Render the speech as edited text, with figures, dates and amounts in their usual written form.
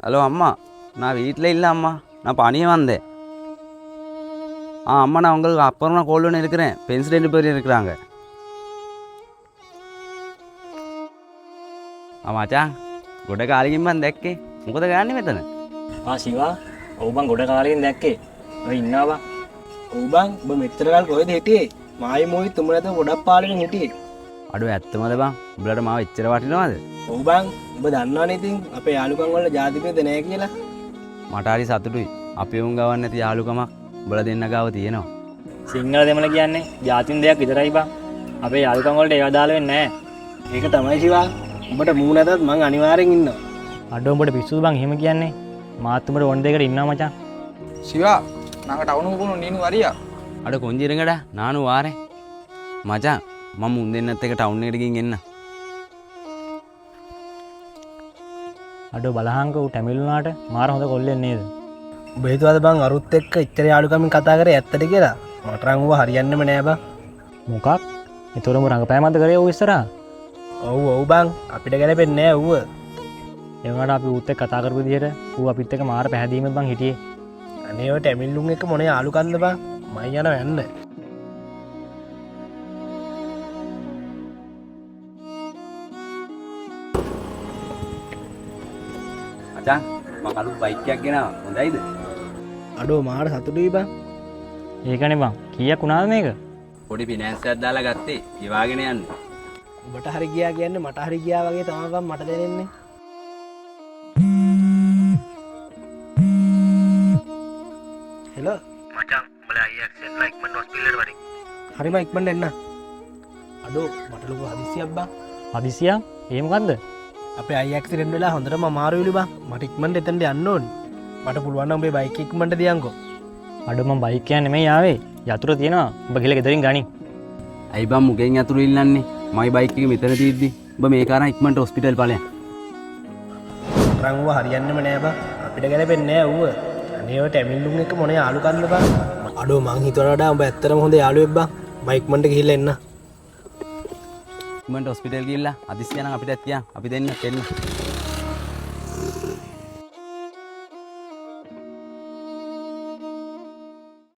Hello அம்மா, நான் வீட்டில் இல்லை அம்மா. நான் பணியே வந்தேன். அம்மா, நான் உங்களுக்கு அப்புறம் நான் கோல் பண்ணி இருக்கிறேன். ஃப்ரெண்ட்ஸ் 2 பேர் இருக்கிறாங்க. මචං ගොඩ කාලෙකින් මම දැක්කේ. මොකද ගන්නේ මෙතන? ශිවා ඔව් බං ගොඩ කාලෙකින් දැක්කේ. ඔය ඉන්නවා බං. ඔව් බං ඔබ මෙච්චර කාල කොහෙද හිටියේ? මායි මොයි තුමලද ගොඩක් පාලෙන් හිටියේ. අඩෝ ඇත්තමද බං? උඹලට මාව එච්චර වටිනවද? ඔව් බං ඔබ දන්නවනේ ඉතින් අපේ යාළුකම් වල ජාති භේද නැහැ කියලා. මට හරි සතුටුයි. අපේ උන් ගවන්න නැති යාළුකමක් උඹලා දෙන්න ගාව තියෙනවා. සිංහල දෙමළ කියන්නේ ජාතින් දෙයක් විතරයි බං. අපේ යාළුකම් වලට ඒව දාලා වෙන්නේ නැහැ. ඒක තමයි ශිවා. උඹට මූ නැතත් මං අනිවාර්යෙන් ඉන්නවා. අඩෝ උඹට පිස්සුද බං එහෙම කියන්නේ? මාත් උඹට ඕන දෙයකට ඉන්නවා මචං. சிவா நாங்கள் டவுனுக்கு போகணும் நீனு வரியா? අඩ කොන්ජි ඉරங்கடா. நானும் வாரேன். මචං මම උන් දෙන්නත් එක ටවුන් එකට ගිහින් එන්න. අඩෝ බලහංක ඌ ටැමිල්ුණාට මාර හොඳ කොල්ලෙක් නේද? ඔබ හිතුවද බං අරුත් එක්ක ඉච්චර යාළුකමින් කතා කරේ ඇත්තද කියලා? මට නම් ඌව හරියන්නෙම නෑ බං. මොකක්? ඒතරම රංගපෑමක්ද කරේ ඌ ඉස්සරහා? ඔව් ඔව් බං අපිට ගැලපෙන්නේ නෑ ඌව. ඒ වුණාට අපි ඌත් එක්ක කතා කරපු විදිහට ඌ අපිත් එක්ක මාර පැහැදීමක් බං හිටියේ. අනේ ඔය ටැමිල්ලුන් එක්ක මොනේ යාළුකම්ද බං? මම යනවා යන්න. මචං මම අලුත් බයික් එකක් ගෙනාවා. හොඳයිද? අඩෝ මාර සතුටුයි බං. ඒකනේ බං. කීයක් වුණාද මේක? පොඩි ෆිනෑන්ස් එකක් දාලා ගත්තේ. ගෙවාගෙන යන්න. ඔබට හරි ගියා කියන්නේ මට හරි ගියා වගේ තමයි බං මට දැනෙන්නේ. හෙලෝ මචං උඹලා IX එන්න ඉක්මනට හොස්පිටල් වරින්. හරිම ඉක්මනට එන්න. අඩෝ මට ලොකු හදිසියක් බං. හදිසියක්? ඒ මොකද්ද? අපේ අයි ඇක්සිඩන්ට් වෙලා හොඳටම අමාරුයිලු බං. මට ඉක්මනට එතනට යන්න ඕනේ. මට පුළුවන් නම් ඔබේ බයික් එක ඉක්මනට දියන්කෝ. අඩෝ මම බයික් එකක් නෙමෙයි ආවේ. යතුරු තියෙනවා. ඔබ ගිහලා ගෙදරින් ගනි. ඇයි බං මුගෙන් යතුරු ඉල්ලන්නේ? මයි බයික් එක මෙතන තියෙද්දි ඔබ මේ කාරණා ඉක්මනට හොස්පිටල් ඵලයන්. රං ඌව හරියන්නෙම නෑ බං. අපිට ගැලපෙන්නේ නෑ ඌව. අනේ ඔය ටැමිල්ලුන් එක්ක මොනේ යාළුකම්ද බං? අඩෝ මං හිතුවට වඩා උඹ ඇත්තටම හොඳ යාළුවෙක් බං. මම ඉක්මනට ගිහිල්ලා එන්න. ඉක්මනට හොස්පිටල් ගිහිල්ලා අදිස්සිය නම් අපිටත් කියන්න. අපි දෙන්න එන්න.